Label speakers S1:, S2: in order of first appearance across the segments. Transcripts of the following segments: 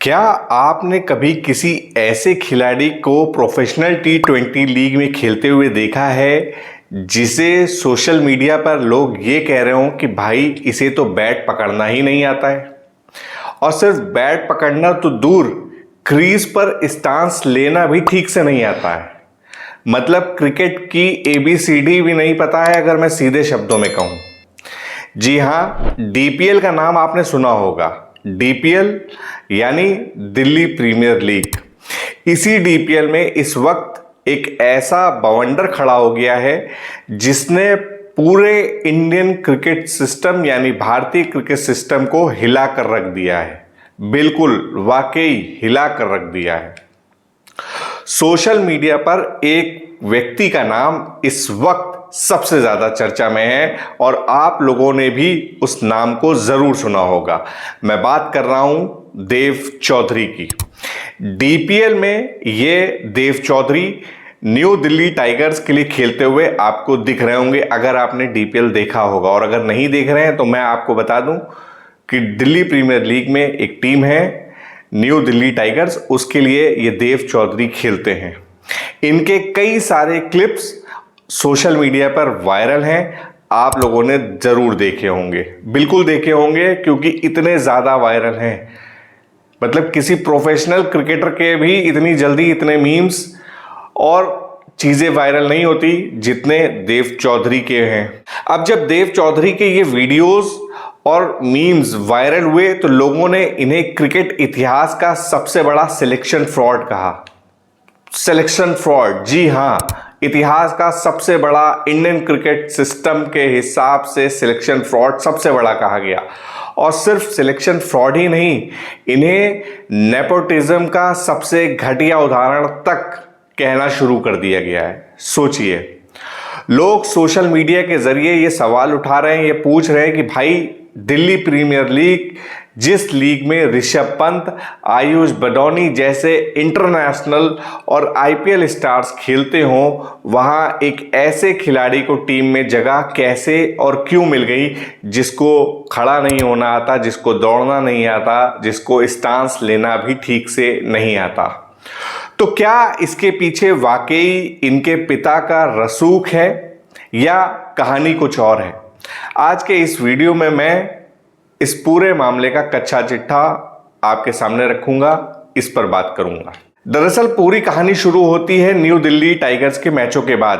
S1: क्या आपने कभी किसी ऐसे खिलाड़ी को प्रोफेशनल T20 लीग में खेलते हुए देखा है जिसे सोशल मीडिया पर लोग ये कह रहे हो कि भाई इसे तो बैट पकड़ना ही नहीं आता है। और सिर्फ बैट पकड़ना तो दूर, क्रीज पर स्टांस लेना भी ठीक से नहीं आता है। मतलब क्रिकेट की ABCD भी नहीं पता है, अगर मैं सीधे शब्दों में कहूं। जी हाँ, DPL का नाम आपने सुना होगा। DPL यानी दिल्ली प्रीमियर लीग। इसी DPL में इस वक्त एक ऐसा बवंडर खड़ा हो गया है जिसने पूरे इंडियन क्रिकेट सिस्टम यानी भारतीय क्रिकेट सिस्टम को हिला कर रख दिया है। बिल्कुल वाकई हिला कर रख दिया है। सोशल मीडिया पर एक व्यक्ति का नाम इस वक्त सबसे ज्यादा चर्चा में है और आप लोगों ने भी उस नाम को जरूर सुना होगा। मैं बात कर रहा हूं देव चौधरी की। DPL में ये देव चौधरी न्यू दिल्ली टाइगर्स के लिए खेलते हुए आपको दिख रहे होंगे, अगर आपने DPL देखा होगा। और अगर नहीं देख रहे हैं तो मैं आपको बता दूं कि दिल्ली प्रीमियर लीग में एक टीम है न्यू दिल्ली टाइगर्स, उसके लिए ये देव चौधरी खेलते हैं। इनके कई सारे क्लिप्स सोशल मीडिया पर वायरल हैं, आप लोगों ने जरूर देखे होंगे, बिल्कुल देखे होंगे, क्योंकि इतने ज्यादा वायरल हैं। मतलब किसी प्रोफेशनल क्रिकेटर के भी इतनी जल्दी इतने मीम्स और चीजें वायरल नहीं होती जितने देव चौधरी के हैं। अब जब देव चौधरी के ये वीडियोस और मीम्स वायरल हुए तो लोगों ने इन्हें क्रिकेट इतिहास का सबसे बड़ा सिलेक्शन फ्रॉड कहा। सिलेक्शन फ्रॉड, जी हां, इतिहास का सबसे बड़ा, इंडियन क्रिकेट सिस्टम के हिसाब से सिलेक्शन फ्रॉड सबसे बड़ा कहा गया। और सिर्फ सिलेक्शन फ्रॉड ही नहीं, इन्हें नेपोटिज्म का सबसे घटिया उदाहरण तक कहना शुरू कर दिया गया है। सोचिए, लोग सोशल मीडिया के जरिए ये सवाल उठा रहे हैं, ये पूछ रहे हैं कि भाई दिल्ली प्रीमियर लीग, जिस लीग में ऋषभ पंत, आयुष बडौनी जैसे इंटरनेशनल और IPL स्टार्स खेलते हों, वहां एक ऐसे खिलाड़ी को टीम में जगह कैसे और क्यों मिल गई जिसको खड़ा नहीं होना आता, जिसको दौड़ना नहीं आता, जिसको स्टांस लेना भी ठीक से नहीं आता। तो क्या इसके पीछे वाकई इनके पिता का रसूख है या कहानी कुछ और है? आज के इस वीडियो में मैं इस पूरे मामले का कच्चा चिट्ठा आपके सामने रखूंगा, इस पर बात करूंगा। दरअसल पूरी कहानी शुरू होती है न्यू दिल्ली टाइगर्स के मैचों के बाद।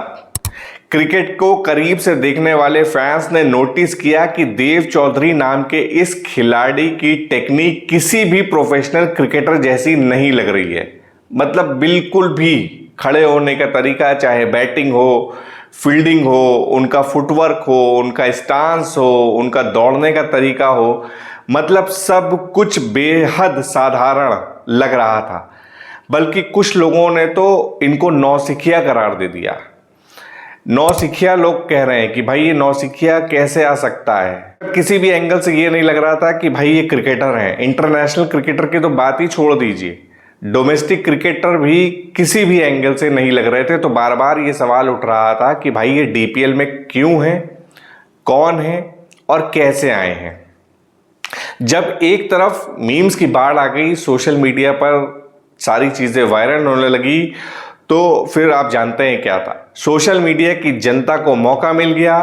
S1: क्रिकेट को करीब से देखने वाले फैंस ने नोटिस किया कि देव चौधरी नाम के इस खिलाड़ी की टेक्निक किसी भी प्रोफेशनल क्रिकेटर जैसी नहीं लग रही है। मतलब बिल्कुल भी, खड़े होने का तरीका, चाहे बैटिंग हो, फील्डिंग हो, उनका फुटवर्क हो, उनका स्टांस हो, उनका दौड़ने का तरीका हो, मतलब सब कुछ बेहद साधारण लग रहा था। बल्कि कुछ लोगों ने तो इनको नौसिखिया करार दे दिया। नौसिखिया लोग कह रहे हैं कि भाई ये नौसिखिया कैसे आ सकता है। किसी भी एंगल से ये नहीं लग रहा था कि भाई ये क्रिकेटर हैं। इंटरनेशनल क्रिकेटर की तो बात ही छोड़ दीजिए, डोमेस्टिक क्रिकेटर भी किसी भी एंगल से नहीं लग रहे थे। तो बार बार ये सवाल उठ रहा था कि भाई ये DPL में क्यों है, कौन है और कैसे आए हैं। जब एक तरफ मीम्स की बाढ़ आ गई, सोशल मीडिया पर सारी चीजें वायरल होने लगी, तो फिर आप जानते हैं क्या था। सोशल मीडिया की जनता को मौका मिल गया।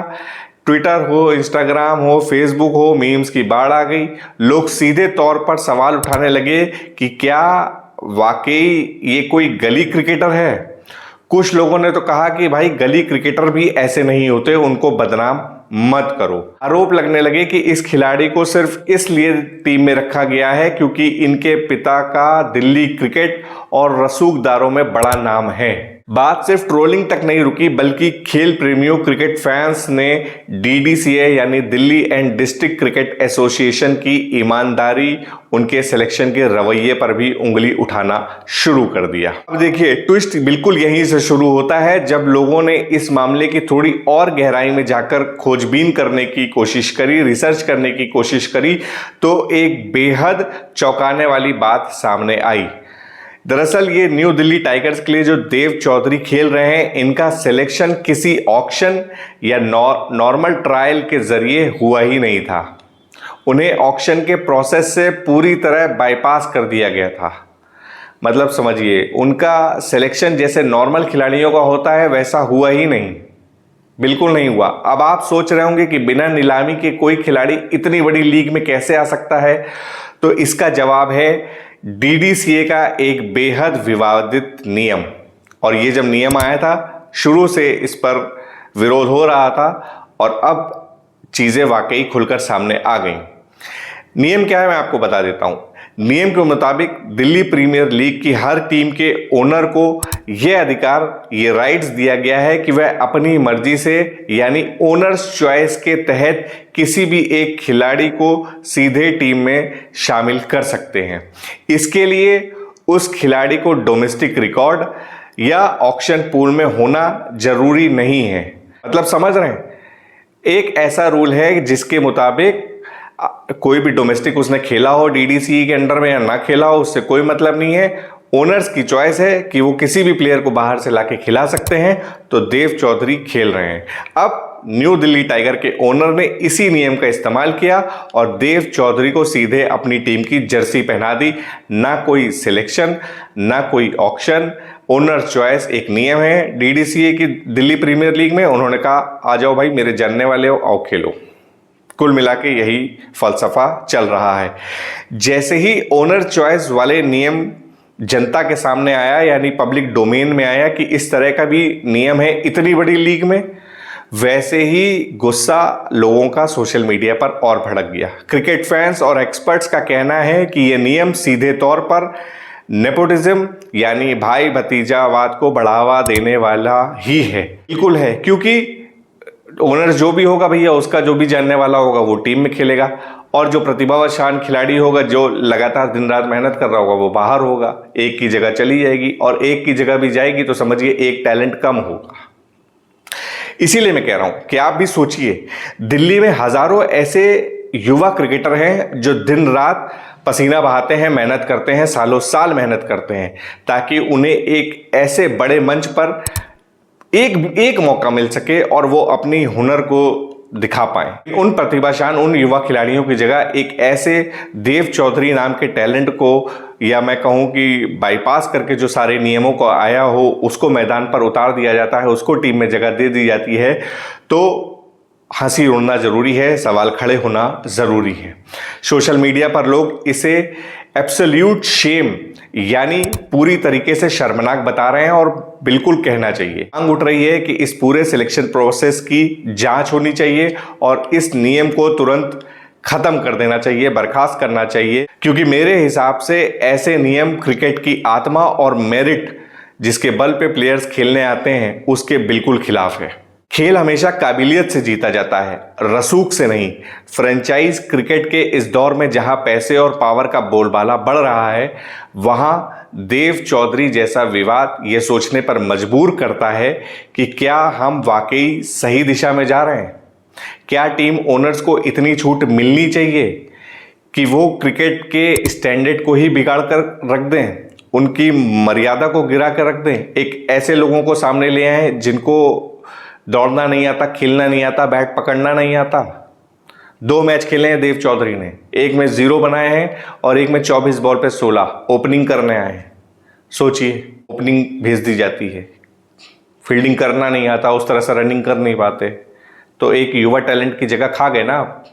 S1: ट्विटर हो, इंस्टाग्राम हो, फेसबुक हो, मीम्स की बाढ़ आ गई। लोग सीधे तौर पर सवाल उठाने लगे कि क्या वाकई ये कोई गली क्रिकेटर है। कुछ लोगों ने तो कहा कि भाई गली क्रिकेटर भी ऐसे नहीं होते, उनको बदनाम मत करो। आरोप लगने लगे कि इस खिलाड़ी को सिर्फ इसलिए टीम में रखा गया है क्योंकि इनके पिता का दिल्ली क्रिकेट और रसूखदारों में बड़ा नाम है। बात सिर्फ ट्रोलिंग तक नहीं रुकी, बल्कि खेल प्रेमियों, क्रिकेट फैंस ने DDCA यानी Delhi and district cricket association की ईमानदारी, उनके सिलेक्शन के रवैये पर भी उंगली उठाना शुरू कर दिया। अब देखिए, ट्विस्ट बिल्कुल यहीं से शुरू होता है। जब लोगों ने इस मामले की थोड़ी और गहराई में जाकर खोजबीन करने की कोशिश करी, रिसर्च करने की कोशिश करी, तो एक बेहद चौंकाने वाली बात सामने आई। दरअसल ये न्यू दिल्ली टाइगर्स के लिए जो देव चौधरी खेल रहे हैं, इनका सिलेक्शन किसी ऑक्शन या नॉर्मल ट्रायल के जरिए हुआ ही नहीं था। उन्हें ऑक्शन के प्रोसेस से पूरी तरह बाईपास कर दिया गया था। मतलब समझिए, उनका सिलेक्शन जैसे नॉर्मल खिलाड़ियों का होता है वैसा हुआ ही नहीं, बिल्कुल नहीं हुआ। अब आप सोच रहे होंगे कि बिना नीलामी के कोई खिलाड़ी इतनी बड़ी लीग में कैसे आ सकता है, तो इसका जवाब है डीडीसीए का एक बेहद विवादित नियम। और ये जब नियम आया था, शुरू से इस पर विरोध हो रहा था और अब चीजें वाकई खुलकर सामने आ गई। नियम क्या है मैं आपको बता देता हूं। नियम के मुताबिक दिल्ली प्रीमियर लीग की हर टीम के ओनर को यह अधिकार, ये राइट्स दिया गया है कि वह अपनी मर्जी से यानी ओनर्स चॉइस के तहत किसी भी एक खिलाड़ी को सीधे टीम में शामिल कर सकते हैं। इसके लिए उस खिलाड़ी को डोमेस्टिक रिकॉर्ड या ऑक्शन पूल में होना जरूरी नहीं है। मतलब समझ रहे हैं, एक ऐसा रूल है जिसके मुताबिक कोई भी डोमेस्टिक उसने खेला हो डीडीसी के अंडर में या ना खेला हो, उससे कोई मतलब नहीं है। ओनर्स की चॉइस है कि वो किसी भी प्लेयर को बाहर से लाके खिला सकते हैं। तो देव चौधरी खेल रहे हैं। अब न्यू दिल्ली टाइगर के ओनर ने इसी नियम का इस्तेमाल किया और देव चौधरी को सीधे अपनी टीम की जर्सी पहना दी। ना कोई सिलेक्शन, ना कोई ऑक्शन, ओनर चॉइस एक नियम है डीडीसीए की दिल्ली प्रीमियर लीग में। उन्होंने कहा आ जाओ भाई, मेरे जानने वाले हो, आओ खेलो। कुल मिला के यही फलसफा चल रहा है। जैसे ही ओनर चॉइस वाले नियम जनता के सामने आया, यानी पब्लिक डोमेन में आया कि इस तरह का भी नियम है इतनी बड़ी लीग में, वैसे ही गुस्सा लोगों का सोशल मीडिया पर और भड़क गया। क्रिकेट फैंस और एक्सपर्ट्स का कहना है कि यह नियम सीधे तौर पर नेपोटिज्म यानी भाई भतीजावाद को बढ़ावा देने वाला ही है। बिल्कुल है, क्योंकि ओनर जो भी होगा भैया, उसका जो भी जानने वाला होगा वो टीम में खेलेगा, और जो प्रतिभाशान खिलाड़ी होगा, जो लगातार दिन रात मेहनत कर रहा होगा, वो बाहर होगा। एक की जगह चली जाएगी, और एक की जगह भी जाएगी तो समझिए एक टैलेंट कम होगा। इसीलिए मैं कह रहा हूं कि आप भी सोचिए, दिल्ली में हजारों ऐसे युवा क्रिकेटर हैं जो दिन रात पसीना बहाते हैं, मेहनत करते हैं, सालों साल मेहनत करते हैं, ताकि उन्हें एक ऐसे बड़े मंच पर एक मौका मिल सके और वो अपनी हुनर को दिखा पाए। उन प्रतिभाशान, उन युवा खिलाड़ियों की जगह एक ऐसे देव चौधरी नाम के टैलेंट को, या मैं कहूं कि बाईपास करके जो सारे नियमों को आया हो उसको मैदान पर उतार दिया जाता है, उसको टीम में जगह दे दी जाती है। तो हंसी उड़ना जरूरी है, सवाल खड़े होना जरूरी है। सोशल मीडिया पर लोग इसे एब्सोल्यूट शेम यानी पूरी तरीके से शर्मनाक बता रहे हैं, और बिल्कुल कहना चाहिए। मांग उठ रही है कि इस पूरे सिलेक्शन प्रोसेस की जांच होनी चाहिए और इस नियम को तुरंत खत्म कर देना चाहिए, बर्खास्त करना चाहिए, क्योंकि मेरे हिसाब से ऐसे नियम क्रिकेट की आत्मा और मेरिट जिसके बल पे प्लेयर्स खेलने आते हैं उसके बिल्कुल खिलाफ है। खेल हमेशा काबिलियत से जीता जाता है, रसूख से नहीं। फ्रेंचाइज क्रिकेट के इस दौर में जहां पैसे और पावर का बोलबाला बढ़ रहा है, वहां देव चौधरी जैसा विवाद यह सोचने पर मजबूर करता है कि क्या हम वाकई सही दिशा में जा रहे हैं। क्या टीम ओनर्स को इतनी छूट मिलनी चाहिए कि वो क्रिकेट के स्टैंडर्ड को ही बिगाड़ कर रख दें, उनकी मर्यादा को गिरा कर रख दें। एक ऐसे लोगों को सामने ले आए जिनको दौड़ना नहीं आता, खेलना नहीं आता, बैट पकड़ना नहीं आता। 2 मैच खेले हैं देव चौधरी ने, एक में 0 बनाए हैं और एक में 24 बॉल पे 16 ओपनिंग करने आए हैं। सोचिए, ओपनिंग भेज दी जाती है, फील्डिंग करना नहीं आता, उस तरह से रनिंग कर नहीं पाते, तो एक युवा टैलेंट की जगह खा गए ना आप।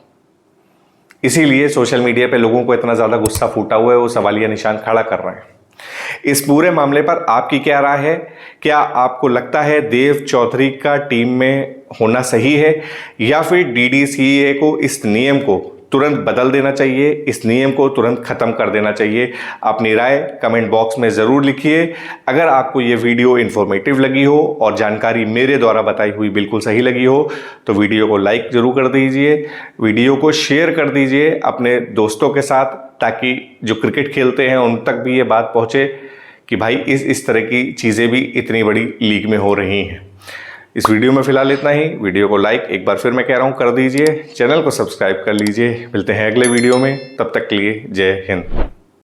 S1: इसीलिए सोशल मीडिया पे लोगों को इतना ज्यादा गुस्सा फूटा हुआ है, वो सवालिया निशान खड़ा कर रहे हैं। इस पूरे मामले पर आपकी क्या राय है? क्या आपको लगता है देव चौधरी का टीम में होना सही है, या फिर डीडीसीए को इस नियम को तुरंत बदल देना चाहिए, इस नियम को तुरंत खत्म कर देना चाहिए? अपनी राय कमेंट बॉक्स में ज़रूर लिखिए। अगर आपको ये वीडियो इन्फॉर्मेटिव लगी हो और जानकारी मेरे द्वारा बताई हुई बिल्कुल सही लगी हो तो वीडियो को लाइक ज़रूर कर दीजिए, वीडियो को शेयर कर दीजिए अपने दोस्तों के साथ, ताकि जो क्रिकेट खेलते हैं उन तक भी ये बात पहुँचे कि भाई इस तरह की चीज़ें भी इतनी बड़ी लीग में हो रही हैं। इस वीडियो में फिलहाल इतना ही। वीडियो को लाइक एक बार फिर मैं कह रहा हूँ कर दीजिए, चैनल को सब्सक्राइब कर लीजिए। मिलते हैं अगले वीडियो में, तब तक के लिए जय हिंद।